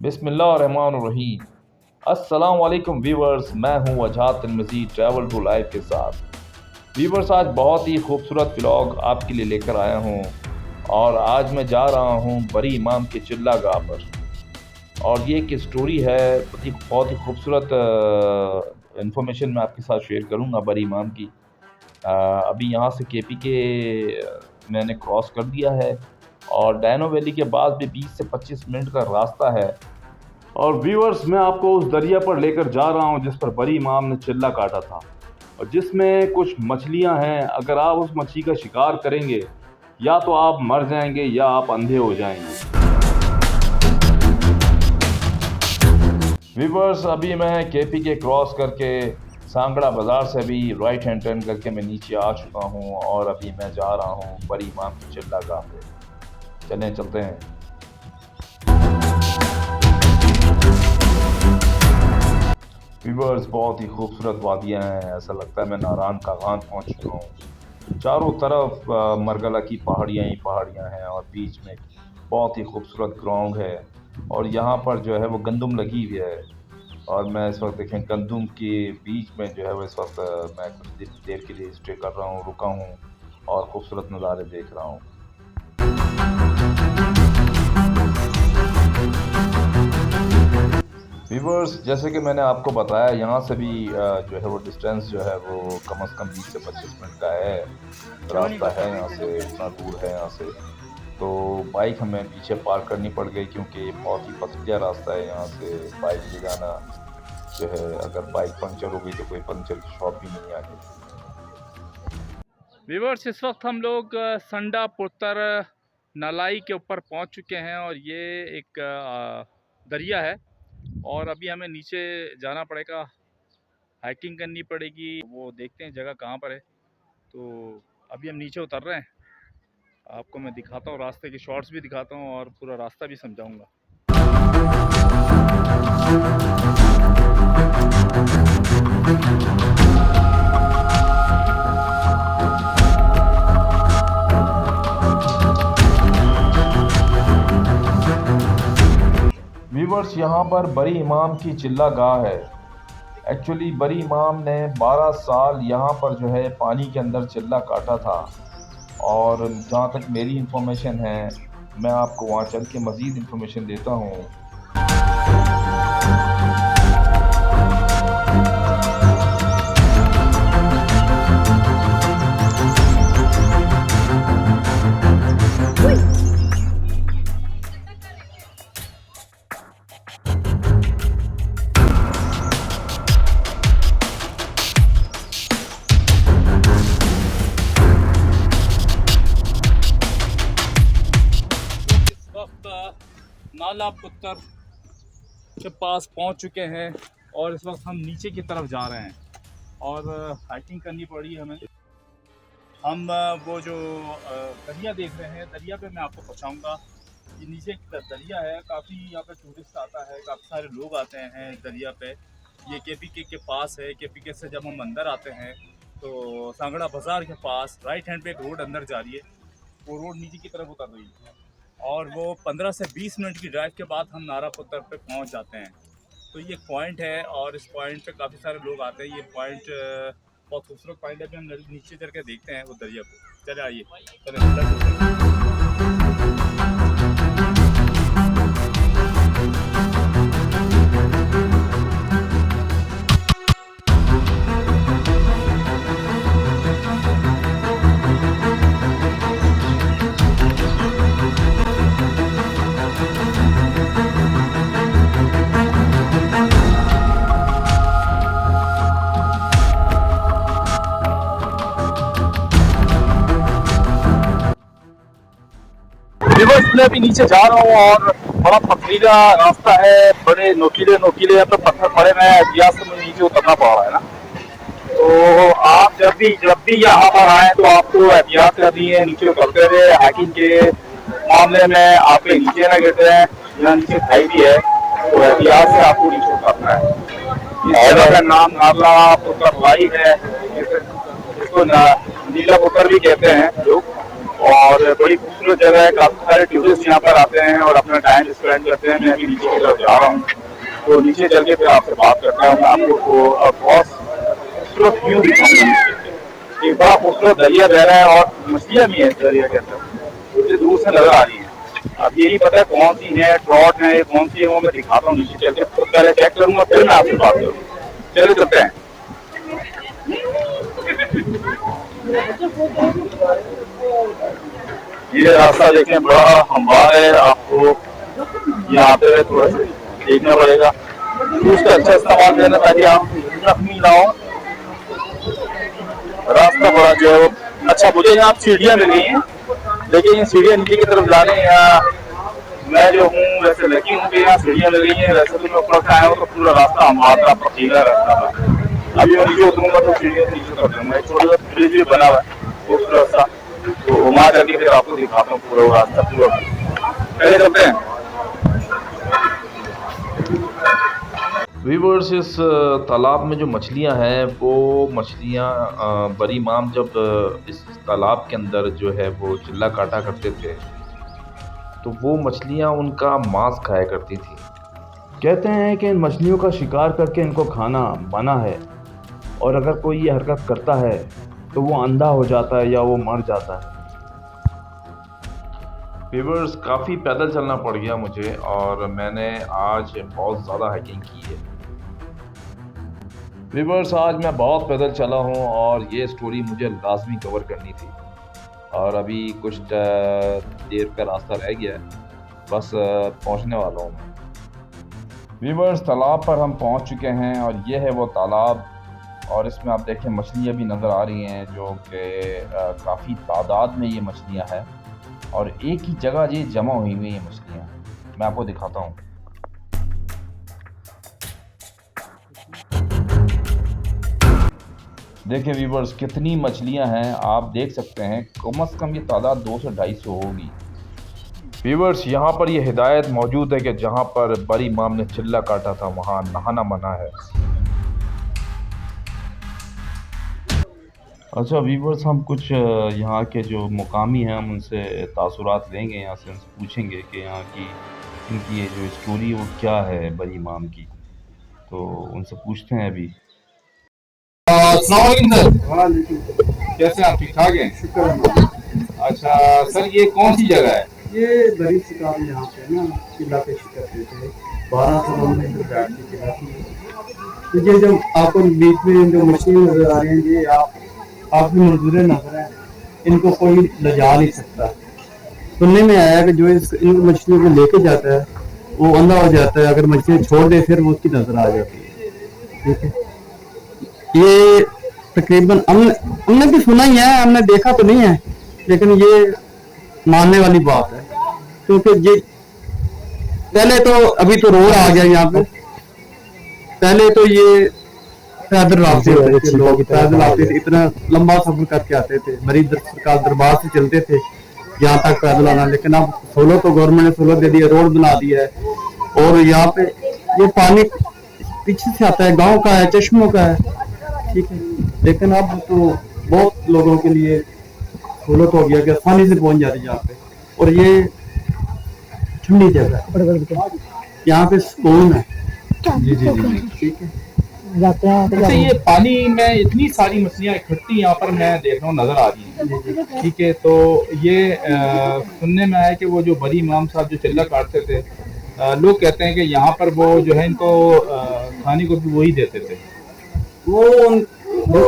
बिस्मिल्लाहिर्रहमानिर्रहीम। अस्सलाम वालेकुम व्यूवर्स, मैं हूं वजहात मजीद ट्रैवल टू लाइफ के साथ। व्यूवर्स, आज बहुत ही खूबसूरत व्लॉग आपके लिए लेकर आया हूं और आज मैं जा रहा हूं बरी इमाम के चिल्ला गाह पर। और ये एक स्टोरी है, बहुत ही खूबसूरत इंफॉर्मेशन मैं आपके साथ शेयर करूंगा बरी इमाम की। अभी यहाँ से केपी के मैंने क्रॉस कर दिया है और डैनो वैली के बाद भी 20 से 25 मिनट का रास्ता है। और व्यूअर्स, मैं आपको उस दरिया पर लेकर जा रहा हूं जिस पर बरी इमाम ने चिल्ला काटा था और जिसमें कुछ मछलियां हैं। अगर आप उस मछली का शिकार करेंगे या तो आप मर जाएंगे या आप अंधे हो जाएंगे। व्यूअर्स, अभी मैं केपी के क्रॉस करके सांगड़ा बाज़ार से अभी राइट हैंड टर्न करके मैं नीचे आ चुका हूं और अभी मैं जा रहा हूं बरी इमाम की चिल्ला गाह पे। चलते हैं। व्यूअर्स, बहुत ही खूबसूरत वादियाँ हैं। ऐसा लगता है मैं नारायण का गान पहुँच चुका हूँ। चारों तरफ मरगला की पहाड़ियाँ ही पहाड़ियाँ हैं और बीच में बहुत ही खूबसूरत ग्राउंड है और यहाँ पर जो है वो गंदम लगी हुई है। और मैं इस वक्त देखें गंदम के बीच में जो है वो इस वक्त मैं कुछ देर के लिए स्टे कर रहा हूँ, रुका हूँ और खूबसूरत नज़ारे देख रहा हूँ। व्यूवर्स, जैसे कि मैंने आपको बताया, यहाँ से भी जो है वो डिस्टेंस जो है वो कम से कम 20 से 25 मिनट का है रास्ता है। यहाँ से इतना दूर है यहाँ से, तो बाइक हमें पीछे पार्क करनी पड़ गई क्योंकि बहुत ही पथरीला रास्ता है। यहाँ से बाइक ले जाना जो है, अगर बाइक पंक्चर हो गई तो कोई पंक्चर की शॉप भी नहीं आगे। व्यूअर्स, इस वक्त हम लोग संडा पुत्र नलाई के ऊपर पहुंच चुके हैं और ये एक दरिया है और अभी हमें नीचे जाना पड़ेगा, हाइकिंग करनी पड़ेगी। वो देखते हैं जगह कहाँ पर है। तो अभी हम नीचे उतर रहे हैं, आपको मैं दिखाता हूँ, रास्ते के शॉर्ट्स भी दिखाता हूँ और पूरा रास्ता भी समझाऊँगा। व्यूवर्स, यहाँ पर बरी इमाम की चिल्ला गाह है। एक्चुअली बरी इमाम ने 12 साल यहाँ पर जो है पानी के अंदर चिल्ला काटा था और जहाँ तक मेरी इंफॉर्मेशन है, मैं आपको वहाँ चल के मज़ीद इंफॉर्मेशन देता हूँ। नाला पुत्र के पास पहुंच चुके हैं और इस वक्त हम नीचे की तरफ जा रहे हैं और हाइकिंग करनी पड़ी हमें। हम वो जो दरिया देख रहे हैं, दरिया पे मैं आपको पहुंचाऊंगा। ये नीचे एक दरिया है, काफ़ी यहाँ पे टूरिस्ट आता है, काफ़ी सारे लोग आते हैं दरिया पे। ये केपीके के पास है। केपीके से जब हम अंदर आते हैं तो सांगड़ा बाज़ार के पास राइट हैंड पे एक रोड अंदर जा रही है, वो रोड नीचे की तरफ उतर रही है और वो 15 से 20 मिनट की ड्राइव के बाद हम नारा पुत्र पे पहुंच जाते हैं। तो ये एक पॉइंट है और इस पॉइंट पे काफ़ी सारे लोग आते हैं। ये पॉइंट बहुत खूबसूरत पॉइंट है। अभी हम नीचे चल के देखते हैं वो दरिया को। चले आइए, चले। मैं अभी नीचे जा रहा हूँ और बड़ा पथरीला रास्ता है, बड़े नोकीले नोकीले यहाँ पे पत्थर पड़े हुए हैं। एहतियात से मुझे नीचे उतरना पड़ रहा है ना। तो आप जब भी यहाँ पर आए तो आपको एहतियात करनी है। नीचे उतरते हुए हाइकिंग के मामले में आपके नीचे ना गिरते हैं। यहाँ नीचे खाई भी है तो एहतियात से आपको नीचे उतरना है। इस जगह का नाम नाला पुत्र लाई है, इसको नीला पुत्र भी कहते हैं लोग। और बड़ी खूबसूरत जगह है। काफी सारे टूरिस्ट यहाँ पर आते हैं और अपना टाइम स्पेंड करते हैं। मैं अभी नीचे की तरफ जा रहा हूँ, तो नीचे चल के फिर आपसे बात करता हूँ। मैं आपको बहुत खूबसूरत व्यू दिखाऊंगा। एक बड़ा खूबसूरत दरिया बह रहा है और मछलियाँ भी हैं इस दरिया के अंदर, मुझे दूर से नजर आ रही है। अब ये नहीं पता कौन सी है, ट्रॉट है, कौन सी है, वो मैं दिखाता हूँ नीचे चल के। तो पहले चेक करूंगा फिर मैं आपसे बात करूँगा। चले चलते हैं। ये रास्ता देखें, बड़ा हमवार है। आपको यहाँ पे थोड़ा सा देखना पड़ेगा, उसका अच्छा इस्तेमाल करना ताकि आप जख्मी ना हो। रास्ता बड़ा जो है वो अच्छा। मुझे यहाँ सीढ़ियाँ मिल गई हैं, लेकिन ये सीढ़ियाँ नीचे की तरफ जाने या मैं जो हूँ वैसे लकी हूँ कि यहाँ सीढ़ियाँ लग रही हैं। वैसे तो मैं ऊपर से आया हूँ तो पूरा रास्ता हमवार था, पथरीला रास्ता था। अभी मैं नीचे उतरूंगा तो सीढ़ियाँ से नीचे उतर जाऊंगा। एक छोटा सा ब्रिज भी बना हुआ है खूबसूरत सा, तो वहाँ जाके फिर आपको दिखाता हूँ पूरा रास्ता पूरा। पहले चलते हैं। व्यूवर्स, इस तालाब में जो मछलियां हैं वो मछलियां बड़ी माम जब इस तालाब के अंदर जो है वो चिल्ला काटा करते थे तो वो मछलियां उनका मांस खाया करती थी। कहते हैं कि इन मछलियों का शिकार करके इनको खाना मना है, और अगर कोई ये हरकत करता है तो वो अंधा हो जाता है या वो मर जाता है। व्यूवर्स, काफ़ी पैदल चलना पड़ गया मुझे और मैंने आज बहुत ज़्यादा हाइकिंग की है। व्यूवर्स, आज मैं बहुत पैदल चला हूँ और ये स्टोरी मुझे लाजमी कवर करनी थी, और अभी कुछ देर का रास्ता रह गया है, बस पहुँचने वाला हूँ मैं। व्यूवर्स, तालाब पर हम पहुँच चुके हैं और ये है वो तालाब, और इसमें आप देखें मछलियाँ भी नज़र आ रही हैं जो कि काफ़ी तादाद में ये मछलियाँ हैं और एक ही जगह ये जमा हुई हुई ये मछलियाँ। मैं आपको दिखाता हूँ। देखिए व्यूवर्स, कितनी मछलियाँ हैं आप देख सकते हैं। कम से कम ये तादाद 200 से 250 होगी। व्यूवर्स, यहाँ पर ये हिदायत मौजूद है कि जहाँ पर बड़ी इमाम ने चिल्ला काटा था वहाँ नहाना मना है। अच्छा व्यूवर्स, हम कुछ यहाँ के जो मुकामी हैं हम उनसे तासुरात लेंगे, यहाँ से उनसे पूछेंगे कि यहाँ की इनकी ये जो स्टोरी है वो क्या है बड़ी इमाम की, तो उनसे पूछते हैं अभी। अस्सलाम वालेकुम सर, कैसे आप? ठीक ठाक हैं? शुक्र। अच्छा सर, ये कौन सी जगह है? ये बड़ी शिकार यहाँ पे ना किला पेश करते थे, 12 सालों में इधर बैठ के किला की। तो ये जब आपको बीच में जो मछली नजर आ रही है, ये आपकी मंजूर नजर है, इनको कोई लजा नहीं सकता। सुनने में आया कि जो इन मछलियों को लेके जाता है वो अंधा हो जाता है, अगर मछली छोड़ दे फिर वो उसकी नजर आ जाती है। ठीक है, ये तकरीबन हमने भी सुना ही है, हमने देखा तो नहीं है, लेकिन ये मानने वाली बात है। क्योंकि ये पहले तो अभी तो रोड आ गया यहाँ पे, पहले तो ये पैदल रास्ते होते थे, लोग पैदल आते थे, इतना लंबा सफर करके आते थे। मरीज सरकार दरबार से चलते थे यहाँ तक पैदल आना, लेकिन अब सोलह तो गवर्नमेंट ने सोलह दे दिया, रोड बना दिया है। और यहाँ पे ये पानी पीछे से आता है, गांव का है, चश्मों का है। ठीक है, लेकिन अब तो बहुत लोगों के लिए सहूलत हो गया कि आसानी से पहुंच जाती है यहाँ पे। और ये ठंडी जगह है, यहाँ पे सुकून है। जी जी जी। ठीक है, जाते हैं अच्छा, ये पानी में इतनी सारी मछलियाँ इकट्ठी यहाँ पर मैं देख रहा हूँ नजर आ रही हैं। ठीक है, तो ये सुनने में आया कि वो जो बड़ी इमाम साहब जो चिल्ला काटते थे, लोग कहते हैं कि यहाँ पर वो जो है इनको खाने को भी वही देते थे। वो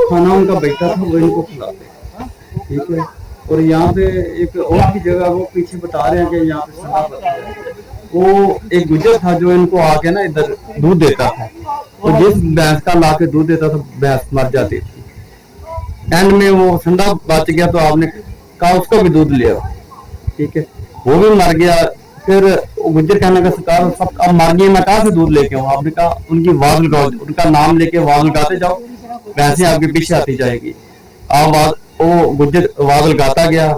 खाना उनका बेटा था, वो इनको खिलाते। ठीक है, और यहाँ पे एक और की जगह वो पीछे बता रहे हैं कि यहाँ पे सना बनता है। वो एक गुजर था जो इनको आके ना इधर दूध देता था, और जिस भैंस का ला के दूध देता था भैंस मर जाती थी। एंड में वो संडा बच गया तो आपने कहा उसको भी दूध ले आओ। ठीक है, वो भी मर गया। फिर गुजर कहने का सरकार सब अब मर गई, मैं कहाँ से दूध लेके आऊँ? आपने कहा उनकी आवाज लगाओ, उनका नाम लेके आवाज लगाते जाओ, भैंसें आपके पीछे आती जाएगी। आवाज वो गुजर आवाज लगाता गया,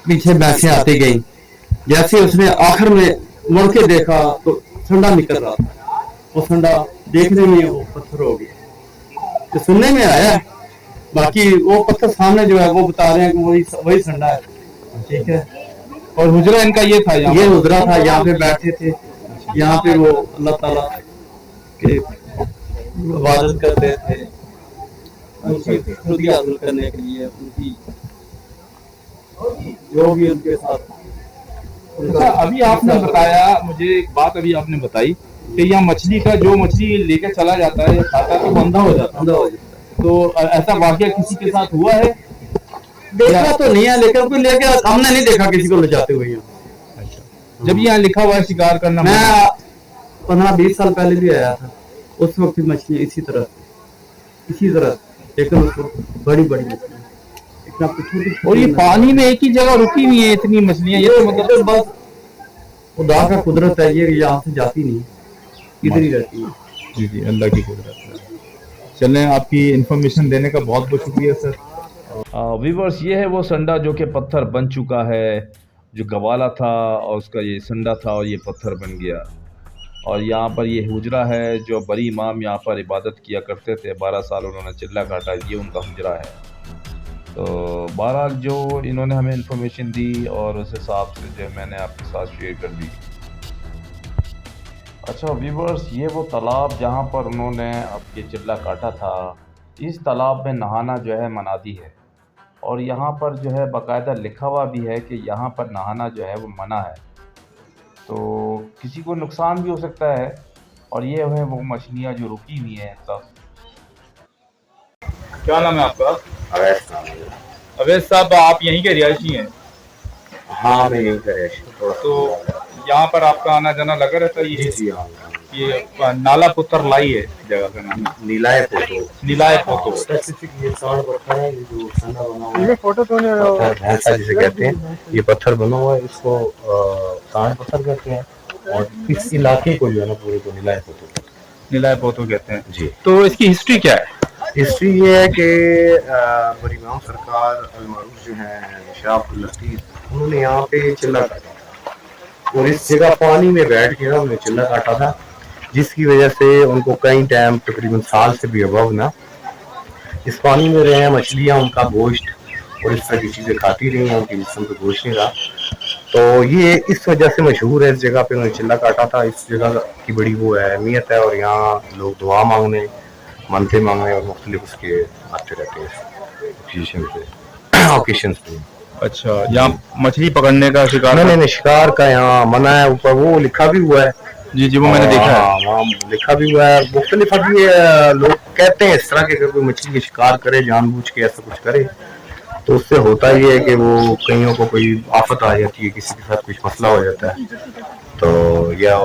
पीछे भैंसें आती गई। जैसे उसने आखिर में मुड़ के देखा तो ठंडा निकल रहा था। वो ठंडा देखने में वो पत्थर हो गया। तो सुनने में आया बाकी वो पत्थर सामने जो है वो बता रहे हैं कि वही वही संडा है। ठीक है। और हुजरा इनका ये था, यहाँ ये उधरा था, यहाँ पे बैठे थे, यहाँ पे वो अल्लाह ताला के इबादत करते थे, उनकी खुदी हासिल करने के लिए, उनकी जो भी उनके साथ। अच्छा, अभी आपने बताया मुझे एक बात, अभी आपने बताई कि यहाँ मछली का, जो मछली लेकर चला जाता है या खाता है तो बंधा हो जाता अंधा हो जाता है। है, तो ऐसा वाकया किसी के साथ हुआ है? देखा तो नहीं है, लेकिन कोई लेके हमने नहीं देखा किसी को ले जाते हुए यहाँ। जब यहाँ लिखा हुआ है शिकार करना मैं मना? 15-20 साल पहले भी आया था, उस वक्त भी मछली इसी तरह, लेकिन उसको बड़ी बड़ी मछली इतना छोटी। और ये पानी में एक ही जगह रुकी हुई है इतनी मछलियां, ये तो मतलब मतलब बस खुदा का कुदरत है, ये यहाँ से जाती नहीं, इधर ही रहती है। जी जी, अल्लाह की कुदरत है। चलें, आपकी इंफॉर्मेशन देने का बहुत बहुत शुक्रिया सर। व्यूवर्स, ये है वो संडा जो कि पत्थर बन चुका है, जो गवाला था और उसका ये संडा था और ये पत्थर बन गया। और यहाँ पर ये हुजरा है जो बड़ी इमाम यहाँ पर इबादत किया करते थे, 12 साल उन्होंने चिल्ला काटा, ये उनका हुजरा है। तो बहरहाल जो इन्होंने हमें इंफॉर्मेशन दी और उस हिसाब से जो मैंने आपके साथ शेयर कर दी। अच्छा व्यूवर्स, ये वो तालाब जहाँ पर उन्होंने अब ये चिल्ला काटा था, इस तालाब में नहाना जो है मनादी है। और यहाँ पर जो है बाकायदा लिखा हुआ भी है कि यहाँ पर नहाना जो है वो मना है, तो किसी को नुकसान भी हो सकता है। और ये है वो मछलियाँ जो रुकी हुई हैं सब। क्या नाम है आपका? अवैध काम है। अवैध साहब, आप यहीं के रिहायशी हैं? हाँ, मैं यही करे थोड़ा। तो यहाँ पर आपका आना जाना लगा रहता है? जी जी, हाँ। ये नाला पुत्र लाई है जगह का नाम? नीलाय फोटो। नीलाय फोटो। स्पेसिफिक ये सांड पत्थर है, ये जो संडा बना हुआ है, ये फोटो तो नहीं, भैंसा जिसे कहते हैं, ये पत्थर बना हुआ है, इसको सांड पत्थर कहते हैं। और इस इलाके को जो है ना पूरे को नीलाय फोटो, नीलाय फोटो कहते हैं जी। तो इसकी हिस्ट्री क्या है? हिस्ट्री ये है कि बड़ी इमाम सरकार अलमारूफ जो है शाह अब्दुल लतीफ, उन्होंने यहाँ पे चिल्ला काटा था और इस जगह पानी में बैठ के ना उन्होंने चिल्ला काटा था, जिसकी वजह से उनको कई टाइम तकरीबन साल से भी अबव ना इस पानी में रहे हैं। मछलियाँ, उनका गोश्त और इस तरह की चीज़ें खाती रही हैं, उनकी जिस्म पे गोश्त नहीं रहा। तो ये इस वजह से मशहूर है, इस जगह पे उन्होंने चिल्ला काटा था। इस जगह की बड़ी वो अहमियत है और यहाँ लोग दुआ मांगने, मनते मांगने और मुख्तलिफ उसके आते रहते हैं ओकेशन पे। अच्छा, यहाँ मछली पकड़ने का शिकार? नहीं, शिकार का यहाँ मना है, ऊपर वो लिखा भी हुआ है। जी जी, वो मैंने देखा है, वहाँ लिखा भी हुआ है। मुख्तलिफ अभी लोग कहते हैं इस तरह के, अगर कोई मछली के शिकार करे जानबूझ के ऐसा कुछ करे तो उससे होता ही है कि वो कईयों को कोई आफत आ जाती है, किसी के साथ कुछ मसला हो जाता है, तो या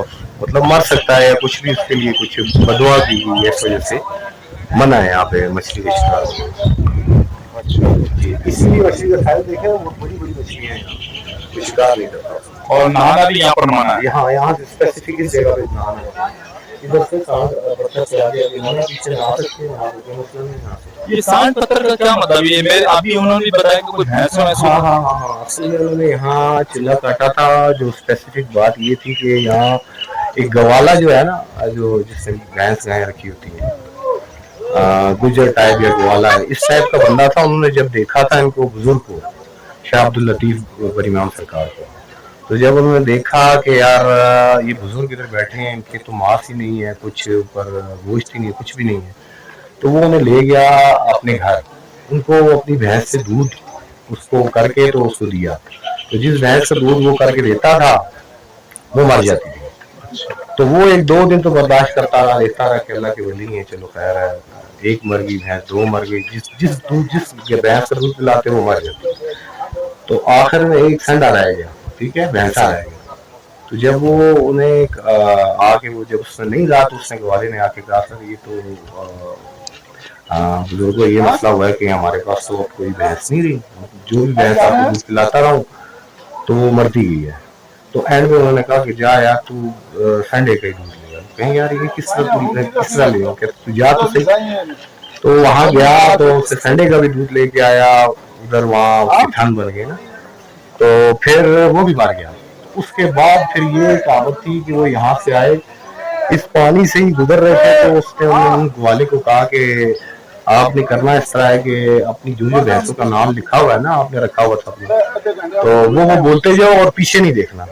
मतलब मर सकता है या कुछ भी, उसके लिए कुछ बदवा की हुई है, इस वजह से मना है यहाँ पे मछली के शिकार। अच्छा, इसलिए मछली का ख्याल देखें, वो बड़ी बड़ी मछलियाँ हैं, शिकार नहीं करता। और नहाना भी यहाँ पर मना है? यहाँ से स्पेसिफिक इस जगह पे नहाना है। इधर से पत्थर से आगे नहाना, पीछे नहा सकते हैं, नहा सकते हैं, मतलब नहीं नहा सकते। ये सांड पत्थर का क्या मतलब? ये मैं अभी उन्होंने भी बताया कि कोई भैंस वैंस। हाँ, असल में उन्होंने यहाँ चिल्ला काटा था। जो स्पेसिफिक बात ये थी कि यहाँ एक गवाला जो है ना, जो जिससे भैंस गाय रखी होती है, गुजर टाइप या गवाला है, इस टाइप का बंदा था। उन्होंने जब देखा था इनको बुजुर्ग को, शाह अब्दुल लतीफ बड़ी इमाम सरकार को, तो जब उन्होंने देखा कि यार ये बुजुर्ग इधर बैठे हैं, इनके तो मांस ही नहीं है, कुछ ऊपर गोश्त ही नहीं है, कुछ भी नहीं है, तो वो उन्हें ले गया अपने घर। उनको अपनी भैंस से दूध उसको करके तो उसको दिया, तो जिस भैंस का दूध वो करके देता था वो मर जाती थी। तो वो 1-2 दिन तो बर्दाश्त करता रहा, देखता रहा कि अल्लाह के वली है, चलो खैर है, एक मर गई भैंस, 2 मर गई, जिस भैंस का दूध पिलाते वो मर जाते। तो आखिर में एक संडा रह गया, ठीक है, भैंसा रह गया। तो जब वो उन्हें आके वो जब उसने नहीं रहा, तो उसने गवाले ने आके कहा सर ये तो बुजुर्गों ये मसला हुआ है कि हमारे पास तो अब कोई भैंस नहीं रही, जो भी भैंस आपको दूध पिलाता रहा हूँ तो वो मरती गई है। तो एंड में उन्होंने कहा कि जा यार तू संडे का ही दूध लेगा। कहें यार ये किस तरह ले, तू जा तो सही। तो वहां गया तो उससे संडे का भी दूध लेके आया, उधर वहाँ उसकी ठंड बन गई ना, तो फिर वो भी मर गया। उसके बाद फिर ये कहावत थी कि वो यहाँ से आए, इस पानी से ही गुजर रहे थे, तो उसने उन ग्वाले को कहा कि आपने करना इस तरह है कि अपनी जो जो भैंसों का नाम लिखा हुआ है ना, आपने रखा हुआ था अपना, तो वो बोलते जाओ और पीछे नहीं देखना।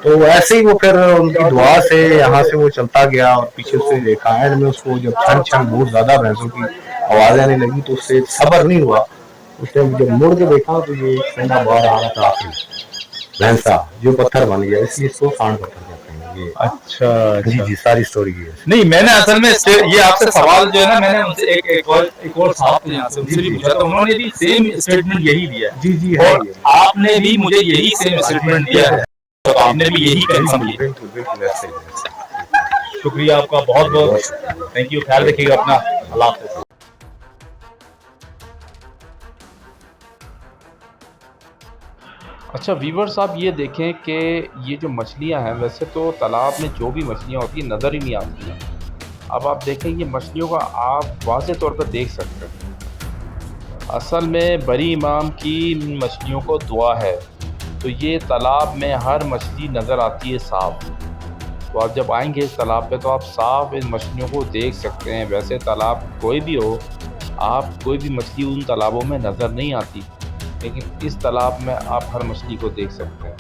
तो ऐसे ही वो फिर उनकी दुआ से यहाँ से वो चलता गया और पीछे से देखा। एंड में उसको जब छन छन बहुत ज्यादा भैंसों की आवाज आने लगी तो उससे सब्र नहीं हुआ। उसने जब मुड़ के देखा तो ये ठंडा बाहर आ रहा था आखिरी भैंसा जो पत्थर बन गया, इसलिए इसको सांड पत्थर कहते हैं। ये अच्छा जी जी सारी स्टोरी की है। नहीं, मैंने असल में ये आपसे सवाल जो है ना, मैंने उनसे एक और साहब थे यहाँ से, उनसे भी पूछा था, उन्होंने भी सेम स्टेटमेंट यही दिया है। जी जी है और ये। आपने भी मुझे यही सेम स्टेटमेंट दिया है, तो आपने भी यही कंफर्म किया। बिल्कुल बिल्कुल ऐसे ही। शुक्रिया आपका बहुत बहुत, थैंक यू। ख्याल रखिएगा अपना, अल्लाह हाफ़िज़। अच्छा व्यूवर्स, आप ये देखें कि ये जो मछलियां हैं, वैसे तो तालाब में जो भी मछलियां होती हैं नज़र ही नहीं आती हैं। अब आप देखें ये मछलियों का आप वाज़े तौर पर देख सकते हैं। असल में बरी इमाम की इन मछलियों को दुआ है, तो ये तालाब में हर मछली नज़र आती है साफ। तो आप जब आएंगे इस तालाब पे तो आप साफ इन मछलियों को देख सकते हैं। वैसे तालाब कोई भी हो, आप कोई भी मछली उन तालाबों में नज़र नहीं आती, लेकिन इस तालाब में आप हर मछली को देख सकते हैं।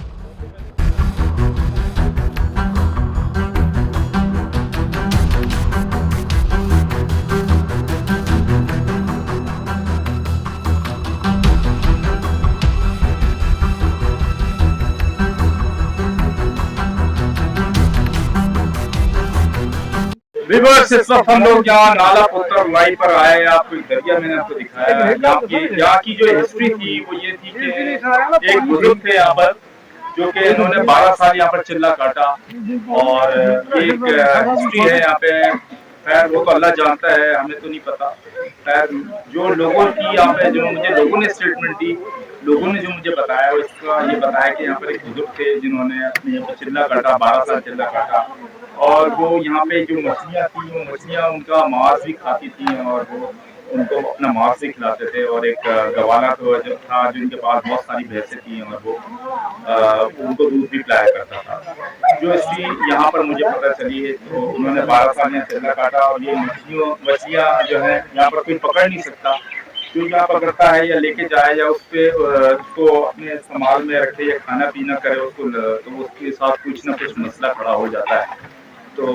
व्यूअर्स, इस वक्त हम लोग यहाँ नाला पुत्र लाई पर आए। आपको एक दरिया मैंने आपको दिखाया है। यहाँ की जो हिस्ट्री थी वो ये थी कि एक बुजुर्ग थे यहाँ पर, जो कि इन्होंने 12 साल यहाँ पर चिल्ला काटा, और ये एक हिस्ट्री है यहाँ पे। खैर वो तो अल्लाह जानता है, हमें तो नहीं पता। खैर जो लोगों की यहाँ पे, जो मुझे लोगों ने स्टेटमेंट दी, लोगों ने जो मुझे बताया, उसका ये बताया कि यहाँ पर एक बुजुर्ग थे जिन्होंने अपने यहाँ पे चिल्ला काटा, 12 साल चिल्ला काटा, और वो यहाँ पे जो मछलियाँ थी वो मछलियाँ उनका मांस भी खाती थी, और वो उनको अपना मांस भी खिलाते थे। और एक गवाला तो जो था, जिनके पास बहुत सारी भैंसें थी, और वो उनको दूध भी पिलाया करता था। जो इसकी यहाँ पर मुझे पता चली है, तो उन्होंने 12 साल में चिल्ला काटा, और ये मछलियाँ जो है यहाँ पर कोई पकड़ नहीं सकता। जो यहाँ पकड़ता है या लेके जाए या उस पे उसको अपने संभाल में रखे या खाना पीना करे उसको, तो उसके साथ कुछ ना कुछ मसला खड़ा हो जाता है, तो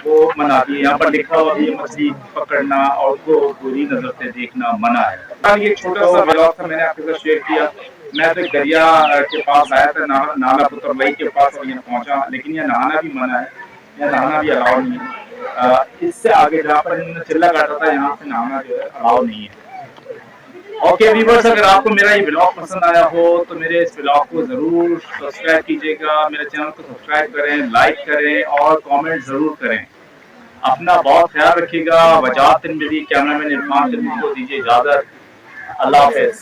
वो मना दी। यहाँ पर लिखा हुआ भी मछली पकड़ना और उसको बुरी नजर से देखना मना है। ये छोटा सा ब्लॉग था, मैंने आपके साथ शेयर किया। मैं तो दरिया के पास आया था, नाला पुत्र लाई के पास, और यहाँ पहुंचा, लेकिन यहाँ नहाना भी मना है, यहाँ नहाना भी अलाउ नहीं है। इससे आगे जहाँ पर इन्होंने चिल्ला काटा था, यहाँ से नहाना जो है अलाउ नहीं है। ओके व्यूअर्स, अगर आपको मेरा ये ब्लॉग पसंद आया हो तो मेरे इस ब्लॉग को जरूर सब्सक्राइब कीजिएगा, मेरे चैनल को सब्सक्राइब करें, लाइक करें और कमेंट जरूर करें। अपना बहुत ख्याल रखिएगा। वजात तिरमिज़ी, कैमरामैन इरफान तिरमिज़ी को दीजिए इजाजत। अल्लाह हाफ़िज़।